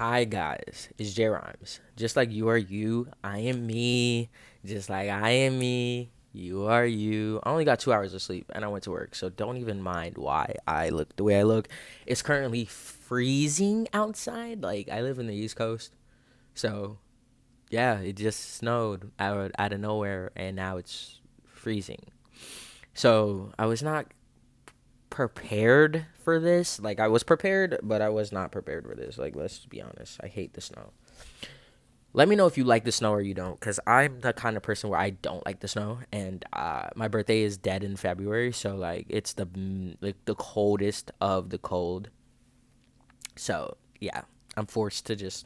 Hi guys, it's J Rhymes. Just like you are you, I am me. Just like I am me, you are you. I only got 2 hours of sleep and I went to work, so don't even mind why I look the way I look. It's currently freezing outside. Like I live in the East Coast, so yeah, it just snowed out of nowhere and now it's freezing. So I was not prepared for this. Like I was prepared, but I was not prepared for this. Like let's be honest, I hate the snow. Let me know if you like the snow or you don't, because I'm the kind of person where I don't like the snow, and my birthday is dead in February, so like it's the coldest of the cold. So yeah, I'm forced to just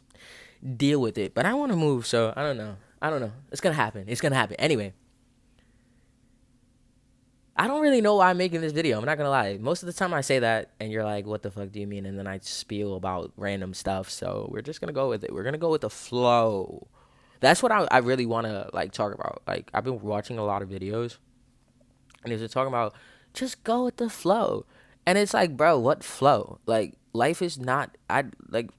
deal with it. But I want to move, so I don't know. I don't know. It's gonna happen. It's gonna happen. Anyway, I don't really know why I'm making this video. I'm not gonna lie. Most of the time I say that, and you're like, "What the fuck do you mean?" And then I spiel about random stuff. So we're just gonna go with it. We're gonna go with the flow. That's what I really want to like talk about. Like I've been watching a lot of videos, and they're talking about just go with the flow, and it's like, bro, what flow? Like life is not. I like.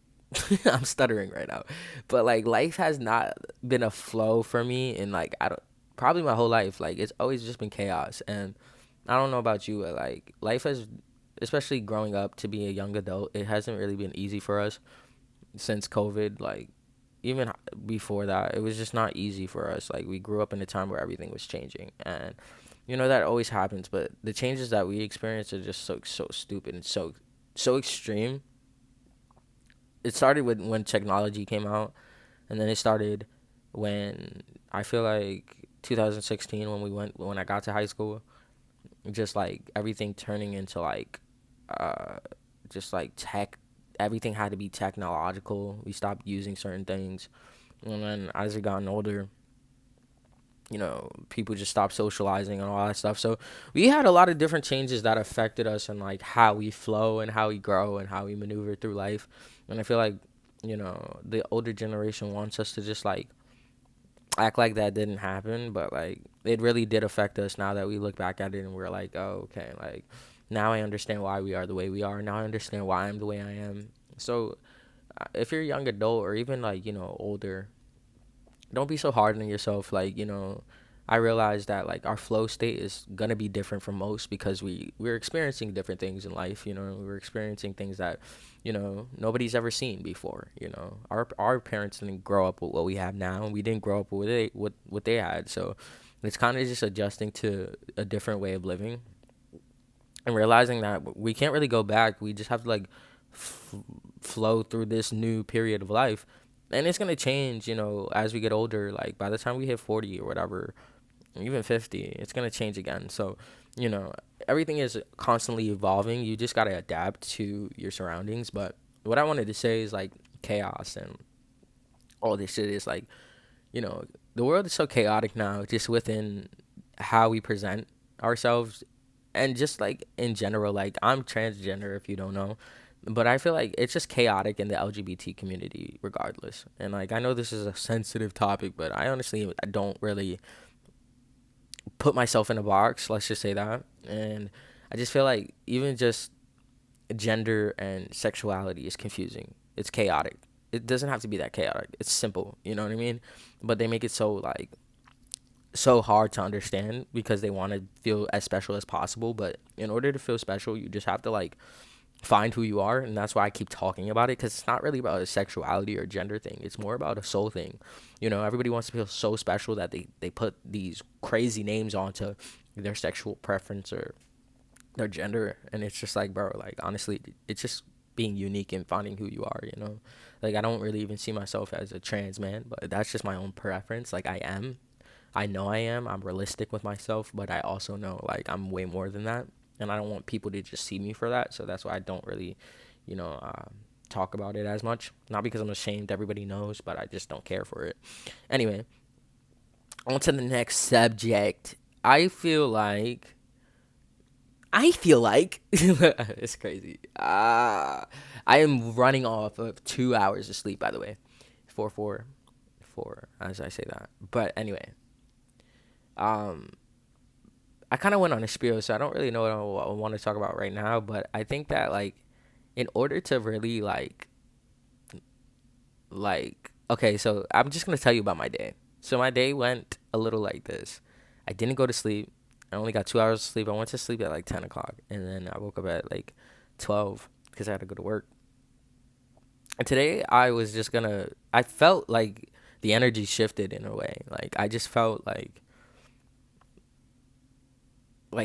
I'm stuttering right now, but like life has not been a flow for me in like I don't probably my whole life. Like it's always just been chaos, and I don't know about you, but like life has, especially growing up to be a young adult, it hasn't really been easy for us since COVID. Like even before that, it was just not easy for us. Like we grew up in a time where everything was changing, and that always happens. But the changes that we experience are just so stupid and so extreme. It started with when technology came out, and then it started when I feel like 2016 when I got to high school, just like everything turning into like uh just like tech. Everything had to be technological. We stopped using certain things, and then as we gotten older, people just stopped socializing and all that stuff. So we had a lot of different changes that affected us and like how we flow and how we grow and how we maneuver through life. And I feel like, the older generation wants us to just like act like that didn't happen, but like it really did affect us now that we look back at it and we're like, oh, okay, like now I understand why we are the way we are. Now I understand why I'm the way I am. So if you're a young adult or even like, older, don't be so hard on yourself. Like, I realize that like our flow state is gonna be different from most because we're experiencing different things in life. We're experiencing things that nobody's ever seen before. Our parents didn't grow up with what we have now, and we didn't grow up with what they had. So it's kind of just adjusting to a different way of living and realizing that we can't really go back. We just have to like f- flow through this new period of life, and it's gonna change. As we get older. Like by the time we hit 40 or whatever, even 50, it's gonna change again. So, you know, everything is constantly evolving. You just gotta adapt to your surroundings. But what I wanted to say is like chaos and all this shit is like, the world is so chaotic now, just within how we present ourselves and just like in general. Like I'm transgender if you don't know, but I feel like it's just chaotic in the LGBT community regardless. And like I know this is a sensitive topic, but I don't really put myself in a box, let's just say that. And I just feel like even just gender and sexuality is confusing. It's chaotic. It doesn't have to be that chaotic. It's simple, you know what I mean? But they make it so like so hard to understand because they want to feel as special as possible. But in order to feel special, you just have to like find who you are, and that's why I keep talking about it, because it's not really about a sexuality or gender thing. It's more about a soul thing. Everybody wants to feel so special that they put these crazy names onto their sexual preference or their gender, and it's just like, bro, like honestly, it's just being unique and finding who you are. Like I don't really even see myself as a trans man, but that's just my own preference. Like I know I am. I'm realistic with myself, but I also know like I'm way more than that, and I don't want people to just see me for that. So that's why I don't really, you know, uh, talk about it as much. Not because I'm ashamed. Everybody knows, but I just don't care for it. Anyway, on to the next subject. I feel like. It's crazy. I am running off of 2 hours of sleep. By the way, four, as I say that. But anyway, um, I kind of went on a spiel, so I don't really know what I want to talk about right now. But I think that like, in order to really like like, okay, so I'm just gonna tell you about my day. So my day went a little like this. I didn't go to sleep. I only got 2 hours of sleep. I went to sleep at like 10 o'clock, and then I woke up at like 12 because I had to go to work. And today I was just gonna. I felt like the energy shifted in a way. Like I just felt like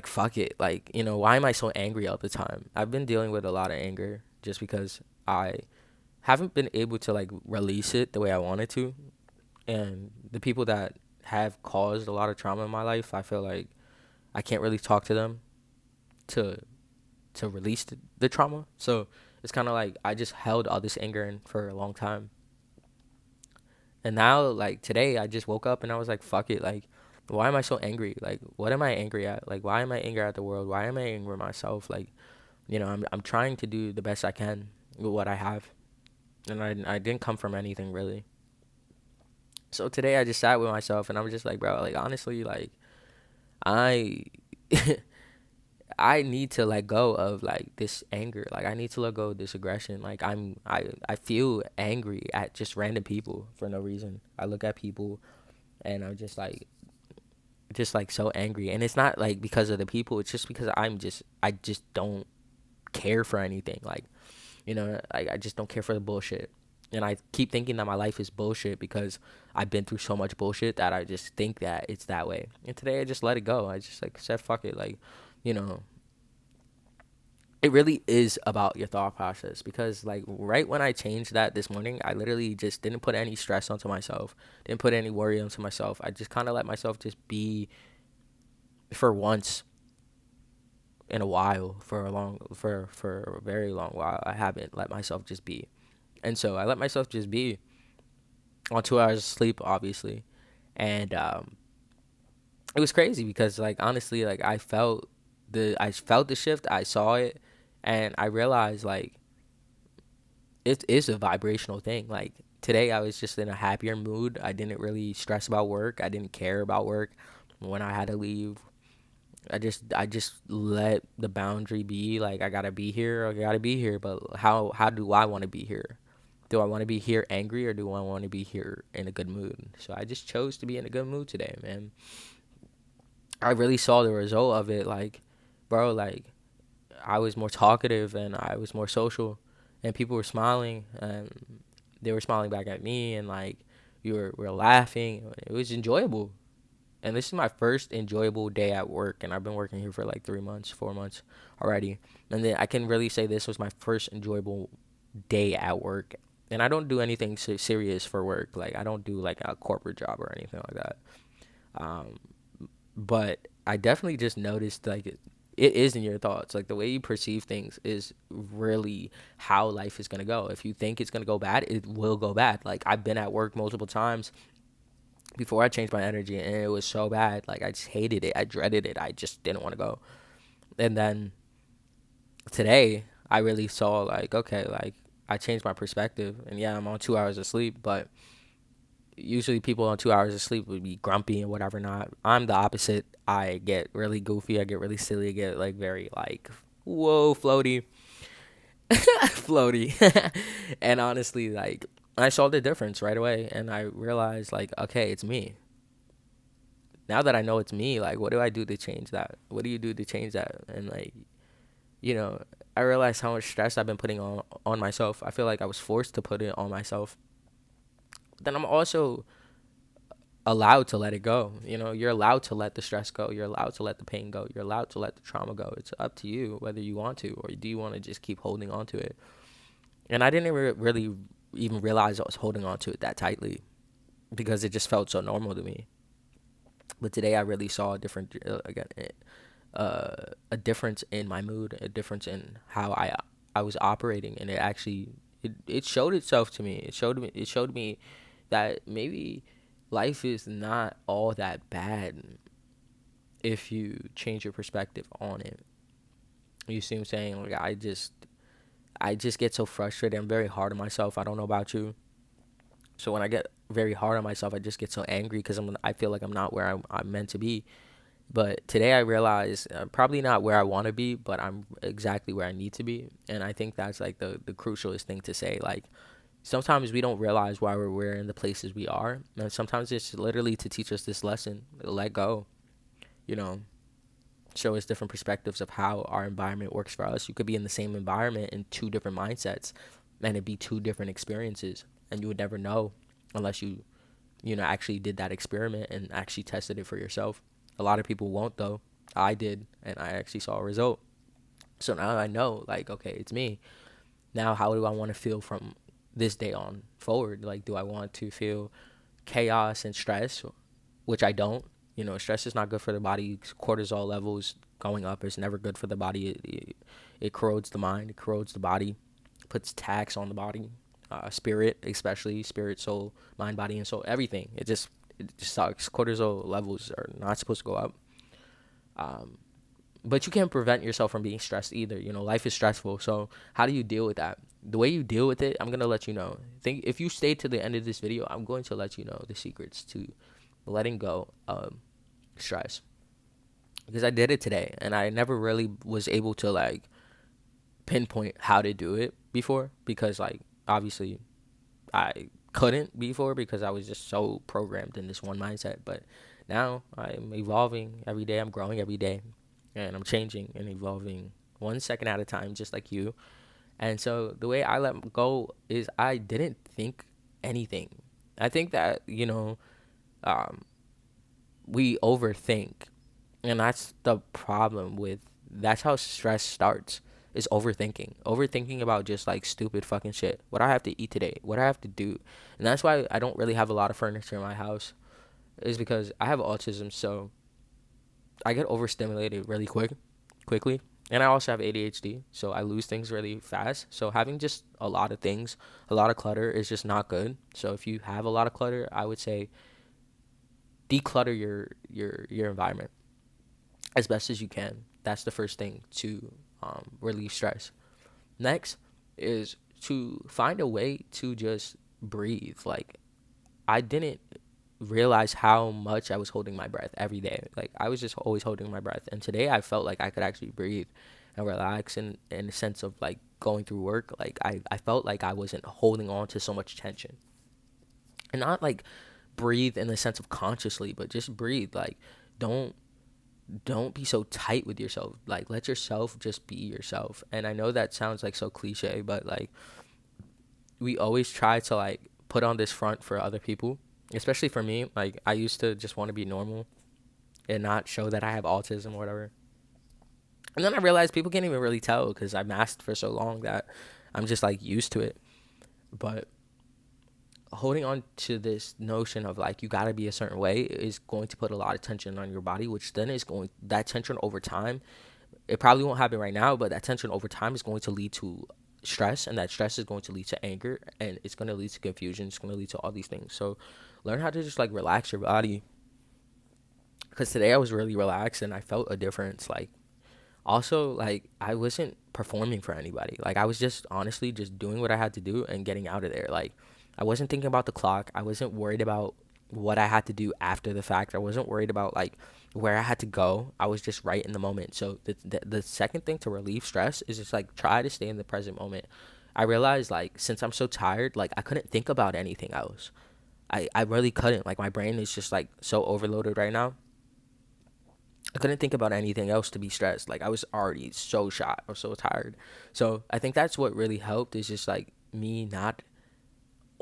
fuck it. Like, why am I so angry all the time? I've been dealing with a lot of anger just because I haven't been able to like release it the way I wanted to. And the people that have caused a lot of trauma in my life, I feel like I can't really talk to them to release the trauma. So it's kind of like I just held all this anger in for a long time. And now, like today, I just woke up and I was like, fuck it. Like, why am I so angry? Like, what am I angry at? Like, why am I angry at the world? Why am I angry at myself? Like, I'm trying to do the best I can with what I have. And I didn't come from anything really. So today I just sat with myself and I was just like, bro, like honestly, like I I need to let go of like this anger. Like I need to let go of this aggression. Like I feel angry at just random people for no reason. I look at people and I'm just like so angry. And it's not like because of the people, it's just because I just don't care for anything. Like, like I just don't care for the bullshit. And I keep thinking that my life is bullshit because I've been through so much bullshit that I just think that it's that way. And today I just let it go. I just like said fuck it. Like, you know, it really is about your thought process because like right when I changed that this morning, I literally just didn't put any stress onto myself, didn't put any worry onto myself. I just kind of let myself just be for once in a while, for a very long while. I haven't let myself just be. And so I let myself just be on 2 hours of sleep, obviously. And it was crazy because like honestly, like I felt the shift, I saw it, and I realized like it is a vibrational thing. Like today I was just in a happier mood. I didn't really stress about work. I didn't care about work when I had to leave. I just let the boundary be like I gotta be here. I gotta be here. But how do I want to be here? Do I want to be here angry or do I want to be here in a good mood? So I just chose to be in a good mood today, man. I really saw the result of it. Like, bro, like I was more talkative and I was more social, and people were smiling and they were smiling back at me, and like we were laughing. It was enjoyable. And this is my first enjoyable day at work, and I've been working here for like 3 months, 4 months already. And then I can really say this was my first enjoyable day at work. And I don't do anything serious for work. Like I don't do like a corporate job or anything like that. Um, but I definitely just noticed like it is in your thoughts. Like the way you perceive things is really how life is gonna go. If you think it's gonna go bad, it will go bad. Like I've been at work multiple times before I changed my energy, and it was so bad. Like I just hated it. I dreaded it. I just didn't want to go. And then today, I really saw like okay, like I changed my perspective. And yeah, I'm on 2 hours of sleep, but usually people on 2 hours of sleep would be grumpy and whatever not. I'm the opposite. I get really goofy. I get really silly. I get like very like whoa floaty, floaty. And honestly, like I saw the difference right away, and I realized like okay, it's me. Now that I know it's me, like what do I do to change that? What do you do to change that? And like you know, I realized how much stress I've been putting on myself. I feel like I was forced to put it on myself. But then I'm also allowed to let it go. You're allowed to let the stress go. You're allowed to let the pain go. You're allowed to let the trauma go. It's up to you whether you want to or do you want to just keep holding on to it. And I didn't really even realize I was holding on to it that tightly because it just felt so normal to me. But today I really saw a different again a difference in my mood, a difference in how I was operating, and it showed itself to me. It showed me that maybe life is not all that bad if you change your perspective on it. You see what I'm saying? Like I just get so frustrated. I'm very hard on myself. I don't know about you. So when I get very hard on myself, I just get so angry because I feel like I'm not where I'm meant to be. But today I realize probably not where I want to be, but I'm exactly where I need to be. And I think that's like the crucialest thing to say. Like Sometimes we don't realize why we're in the places we are, and sometimes it's literally to teach us this lesson: let go. You know, show us different perspectives of how our environment works for us. You could be in the same environment in two different mindsets, and it'd be two different experiences, and you would never know unless you actually did that experiment and actually tested it for yourself. A lot of people won't though. I did, and I actually saw a result. So now I know, like, okay, it's me. Now, how do I want to feel from this day on forward? Like, do I want to feel chaos and stress, which I don't? Stress is not good for the body. Cortisol levels going up is never good for the body. It corrodes the mind, it corrodes the body, puts tax on the body, spirit, especially spirit, soul, mind, body, and soul, everything. It just sucks. Cortisol levels are not supposed to go up. Um, but you can't prevent yourself from being stressed either. Life is stressful. So how do you deal with that? The way you deal with it, I'm gonna let you know. Think if you stay to the end of this video, I'm going to let you know the secrets to letting go of stress, because I did it today, and I never really was able to like pinpoint how to do it before, because like obviously I couldn't before because I was just so programmed in this one mindset. But now I'm evolving every day. I'm growing every day, and I'm changing and evolving 1 second at a time, just like you. And so the way I let go is I didn't think anything. I think that um, we overthink, and that's the problem with. That's how stress starts. Is overthinking about just like stupid fucking shit. What I have to eat today, what I have to do. And that's why I don't really have a lot of furniture in my house, is because I have autism. So I get overstimulated really quickly, and I also have ADHD, so I lose things really fast. So having just a lot of things, a lot of clutter is just not good. So if you have a lot of clutter, I would say declutter your environment as best as you can. That's the first thing to relieve stress. Next is to find a way to just breathe. Like, I didn't realize how much I was holding my breath every day. Like, I was just always holding my breath, and today I felt like I could actually breathe and relax in a sense of like going through work. Like, I felt like I wasn't holding on to so much tension, and not like breathe in the sense of consciously, but just breathe. Like, don't don't be so tight with yourself. Like, let yourself just be yourself. And I know that sounds like so cliche, but like we always try to like put on this front for other people, especially for me. Like, I used to just want to be normal and not show that I have autism or whatever. And then I realized people can't even really tell because I masked for so long that I'm just like used to it. But holding on to this notion of like you got to be a certain way is going to put a lot of tension on your body, which then is going, that tension over time, it probably won't happen right now, but that tension over time is going to lead to stress, and that stress is going to lead to anger, and it's going to lead to confusion. It's going to lead to all these things. So learn how to just like relax your body, because today I was really relaxed and I felt a difference. Like, also, like, I wasn't performing for anybody. Like, I was just honestly just doing what I had to do and getting out of there. Like, I wasn't thinking about the clock. I wasn't worried about what I had to do after the fact. I wasn't worried about like where I had to go. I was just right in the moment. So the second thing to relieve stress is just like try to stay in the present moment. I realized, like, since I'm so tired, like I couldn't think about anything else. I really couldn't. Like, my brain is just like so overloaded right now. I couldn't think about anything else to be stressed. Like, I was already so shot or so tired. So I think that's what really helped, is just like me not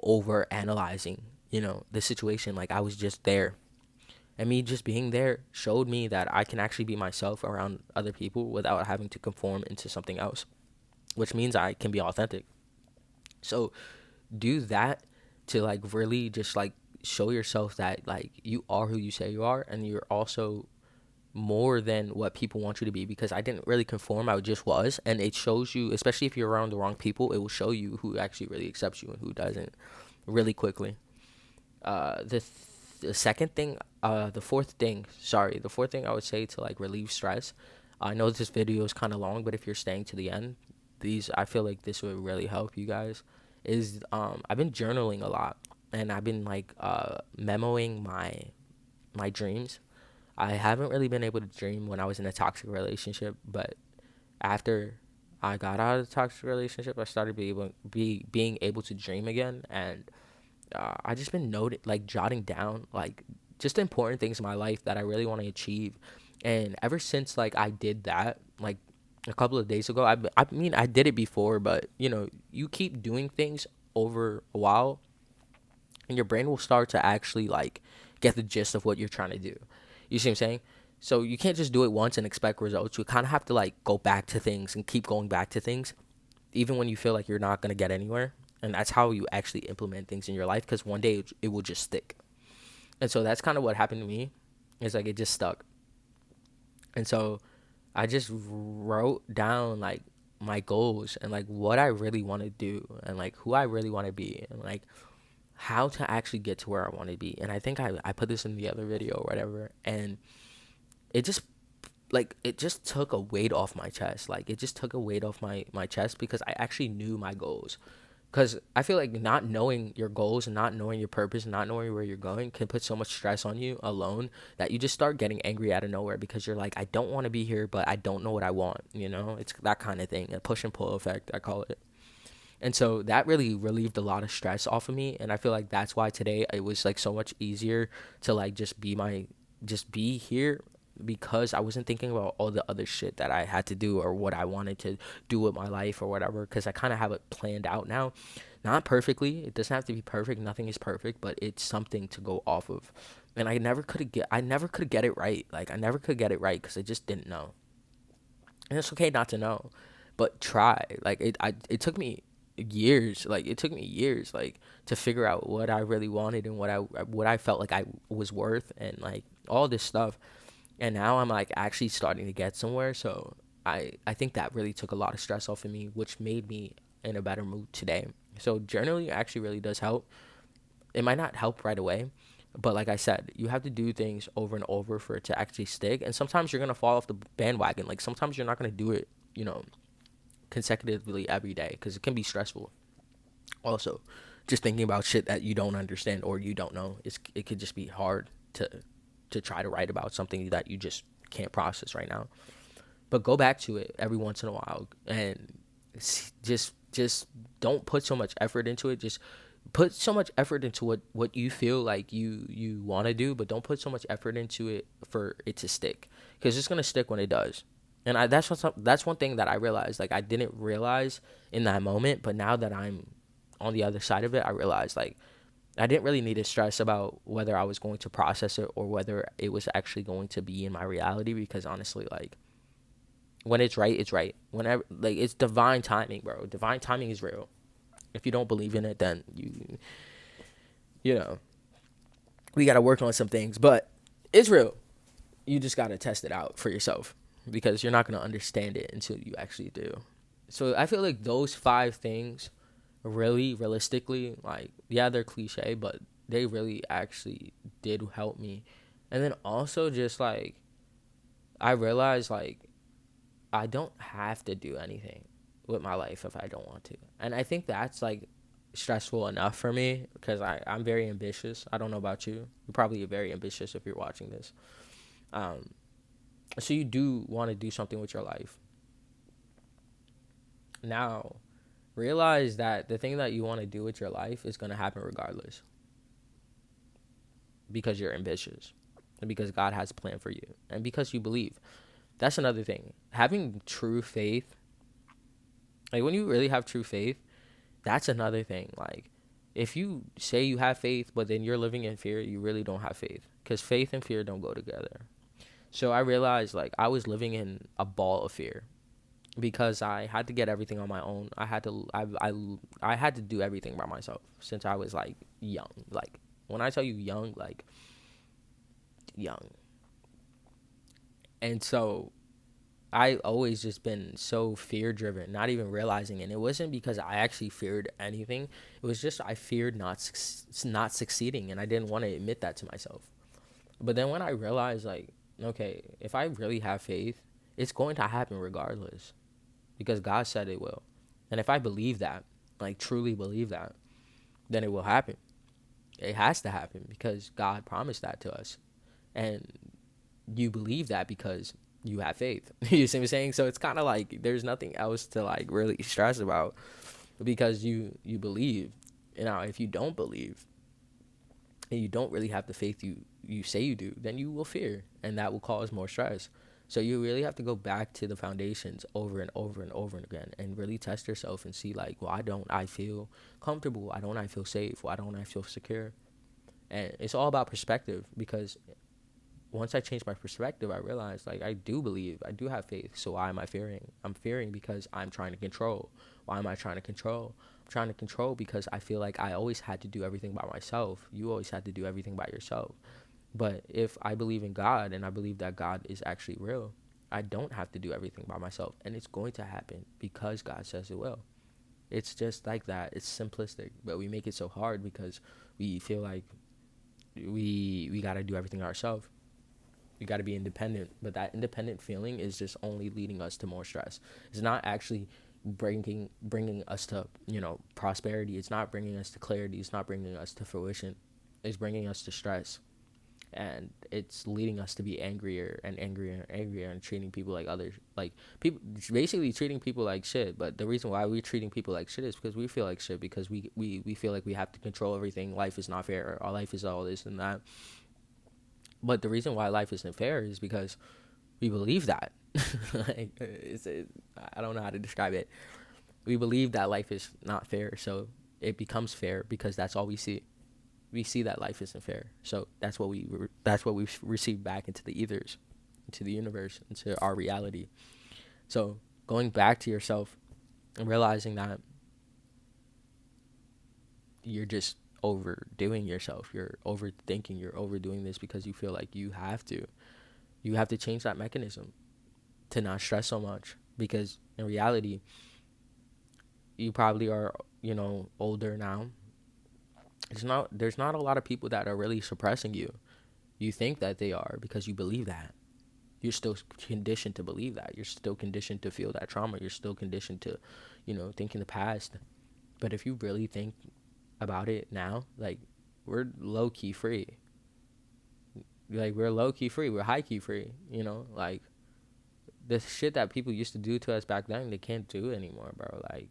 over analyzing, the situation. Like, I was just there. And me just being there showed me that I can actually be myself around other people without having to conform into something else, which means I can be authentic. So do that to like really just like show yourself that like you are who you say you are, and you're also more than what people want you to be, because I didn't really conform. I just was. And it shows you, especially if you're around the wrong people, it will show you who actually really accepts you and who doesn't, really quickly. The second thing, the fourth thing I would say to like relieve stress. I know this video is kind of long, but if you're staying to the end, I feel like this would really help you guys. Is I've been journaling a lot, and I've been like memoing my dreams. I haven't really been able to dream when I was in a toxic relationship, but after I got out of the toxic relationship, I started being able to dream again, and I just been jotting down like just the important things in my life that I really want to achieve. And ever since like I did that, like a couple of days ago, I mean I did it before, but you keep doing things over a while, and your brain will start to actually like get the gist of what you're trying to do. You see what I'm saying? So you can't just do it once and expect results. You kind of have to like go back to things and keep going back to things, even when you feel like you're not gonna get anywhere. And that's how you actually implement things in your life, because one day it will just stick. And so that's kind of what happened to me. It's like it just stuck. And so I just wrote down like my goals and like what I really want to do and like who I really want to be and like how to actually get to where I want to be. And I think I put this in the other video or whatever. And it just it just took a weight off my chest. Like it just took a weight off my chest because I actually knew my goals. Because I feel like not knowing your goals and not knowing your purpose and not knowing where you're going can put so much stress on you alone that you just start getting angry out of nowhere because you're like, I don't want to be here, but I don't know what I want. It's that kind of thing, a push and pull effect, I call it. And so that really relieved a lot of stress off of me. And I feel like that's why today it was like so much easier to like just be here, because I wasn't thinking about all the other shit that I had to do or what I wanted to do with my life or whatever, because I kind of have it planned out now. Not perfectly. It doesn't have to be perfect. Nothing is perfect, but it's something to go off of. And I never could get it right. Like I never could get it right because I just didn't know. And it's okay not to know, but try. Like it took me years. Like it took me years like to figure out what I really wanted and what I felt like I was worth and like all this stuff. And now I'm like actually starting to get somewhere. So I think that really took a lot of stress off of me, which made me in a better mood today. So journaling actually really does help. It might not help right away, but like I said, you have to do things over and over for it to actually stick. And sometimes you're gonna fall off the bandwagon. Like sometimes you're not gonna do it, consecutively every day because it can be stressful. Also, just thinking about shit that you don't understand or you don't know, it could just be hard to try to write about something that you just can't process right now. But go back to it every once in a while and just don't put so much effort into it. Just put so much effort into what you feel like you want to do, but don't put so much effort into it for it to stick, because it's gonna stick when it does. And that's one thing that I realized, like I didn't realize in that moment, but now that I'm on the other side of it, I realized like I didn't really need to stress about whether I was going to process it or whether it was actually going to be in my reality, because honestly, like when it's right, it's right. Whenever, like, it's divine timing, bro. Divine timing is real. If you don't believe in it, then you know, we got to work on some things, but it's real. You just got to test it out for yourself, because you're not going to understand it until you actually do. So I feel like those 5 things really realistically, like, yeah, they're cliche, but they really actually did help me. And then also just like I realized like I don't have to do anything with my life if I don't want to. And I think that's like stressful enough for me, because I'm very ambitious. I don't know about you. You're probably very ambitious if you're watching this. Um, so you do want to do something with your life. Now, realize that the thing that you want to do with your life is going to happen regardless, because you're ambitious and because God has a plan for you and because you believe. That's another thing. Having true faith, like when you really have true faith, that's another thing. Like if you say you have faith, but then you're living in fear, you really don't have faith, because faith and fear don't go together. So I realized like I was living in a ball of fear because I had to get everything on my own. I had to do everything by myself since I was like young. Like when I tell you young, like young. And so I always just been so fear driven, not even realizing it. And it wasn't because I actually feared anything. It was just I feared not succeeding, and I didn't want to admit that to myself. But then when I realized like, okay, if I really have faith, it's going to happen regardless, because God said it will. And if I believe that, like truly believe that, then it will happen. It has to happen because God promised that to us. And you believe that because you have faith. You see what I'm saying? So it's kind of like there's nothing else to like really stress about because you believe. Now, if you don't believe and you don't really have the faith you say you do, then you will fear, and that will cause more stress. So you really have to go back to the foundations over and over and over again and really test yourself and see like, why don't I feel comfortable? Why don't I feel safe? Why don't I feel secure? And it's all about perspective, because once I changed my perspective, I realized like I do believe, I do have faith. So why am I fearing? I'm fearing because I'm trying to control. Why am I trying to control? I'm trying to control because I feel like I always had to do everything by myself. You always had to do everything by yourself. But if I believe in God and I believe that God is actually real, I don't have to do everything by myself, and it's going to happen because God says it will. It's just like that. It's simplistic, but we make it so hard because we feel like we got to do everything ourselves. We got to be independent, but that independent feeling is just only leading us to more stress. It's not actually bringing us to, prosperity. It's not bringing us to clarity. It's not bringing us to fruition. It's bringing us to stress, and it's leading us to be angrier and angrier and angrier and treating people like others, like people, basically treating people like shit. But the reason why we're treating people like shit is because we feel like shit, because we feel like we have to control everything. Life is not fair. Our life is all this and that. But the reason why life isn't fair is because we believe that. Like, I don't know how to describe it. We believe that life is not fair, so it becomes fair because that's all we see. We see that life isn't fair, so that's what we receive back into the ethers, into the universe, into our reality. So going back to yourself and realizing that you're just overdoing yourself, you're overthinking, you're overdoing this because you feel like you have to. You have to change that mechanism to not stress so much, because in reality, you probably are, older now. There's not a lot of people that are really suppressing you. You think that they are because you believe that. You're still conditioned to believe that. You're still conditioned to feel that trauma. You're still conditioned to, think in the past. But if you really think about it now, like, we're low key free. Like, we're low key free. We're high key free. Like, the shit that people used to do to us back then, they can't do it anymore, bro. Like,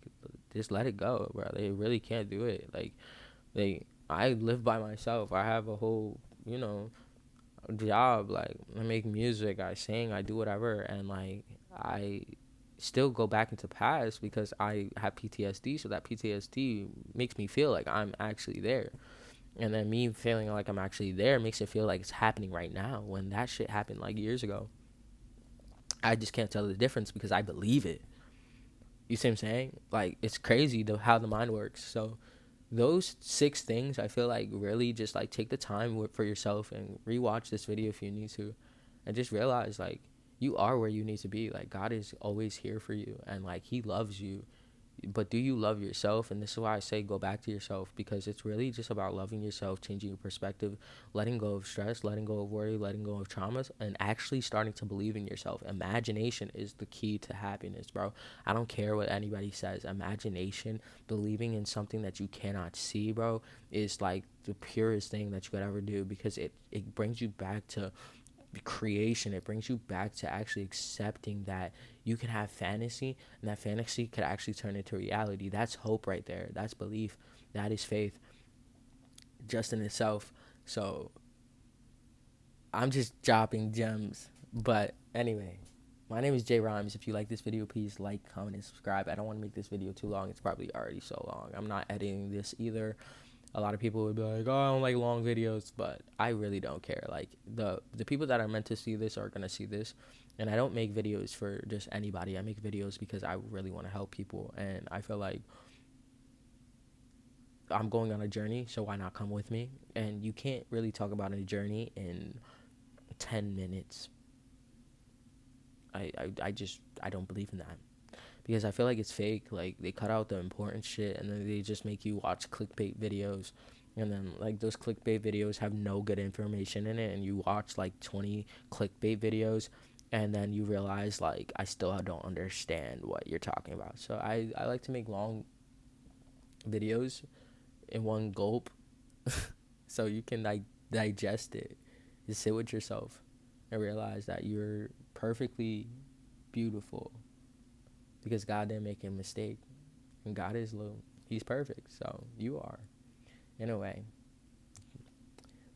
just let it go, bro. They really can't do it. Like, I live by myself. I have a whole, job. Like, I make music, I sing, I do whatever, and like I still go back into past because I have PTSD. So that PTSD makes me feel like I'm actually there, and then me feeling like I'm actually there makes it feel like it's happening right now when that shit happened like years ago. I just can't tell the difference because I believe it. You see what I'm saying? Like, it's crazy how the mind works. So those 6 things, I feel like, really just like take the time for yourself and rewatch this video if you need to, and just realize like you are where you need to be. Like, God is always here for you, and like He loves you. But do you love yourself? And this is why I say go back to yourself, because it's really just about loving yourself, changing your perspective, letting go of stress, letting go of worry, letting go of traumas, and actually starting to believe in yourself. Imagination is the key to happiness, bro. I don't care what anybody says. Imagination, believing in something that you cannot see, bro, is like the purest thing that you could ever do, because it brings you back to creation. It brings you back to actually accepting that you can have fantasy, and that fantasy could actually turn into reality. That's hope right there. That's belief. That is faith just in itself. So I'm just dropping gems. But anyway, my name is Jay Rhymes. If you like this video, please like, comment, and subscribe. I don't want to make this video too long. It's probably already so long. I'm not editing this either. A lot of people would be like, oh, I don't like long videos, but I really don't care. Like, the people that are meant to see this are going to see this. And I don't make videos for just anybody. I make videos because I really want to help people. And I feel like I'm going on a journey, so why not come with me? And you can't really talk about a journey in 10 minutes. I don't believe in that, because I feel like it's fake. Like, they cut out the important shit, and then they just make you watch clickbait videos, and then like those clickbait videos have no good information in it, and you watch like 20 clickbait videos, and then you realize like I still don't understand what you're talking about. So I like to make long videos in one gulp, so you can like digest it. Just sit with yourself. and realize that you're perfectly beautiful because God didn't make a mistake. And God is low. He's perfect. So you are, in a way.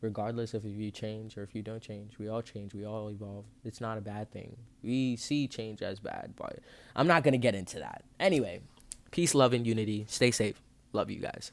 Regardless of if you change or if you don't change, we all change. We all evolve. It's not a bad thing. We see change as bad, but I'm not going to get into that. Anyway, peace, love, and unity. Stay safe. Love you guys.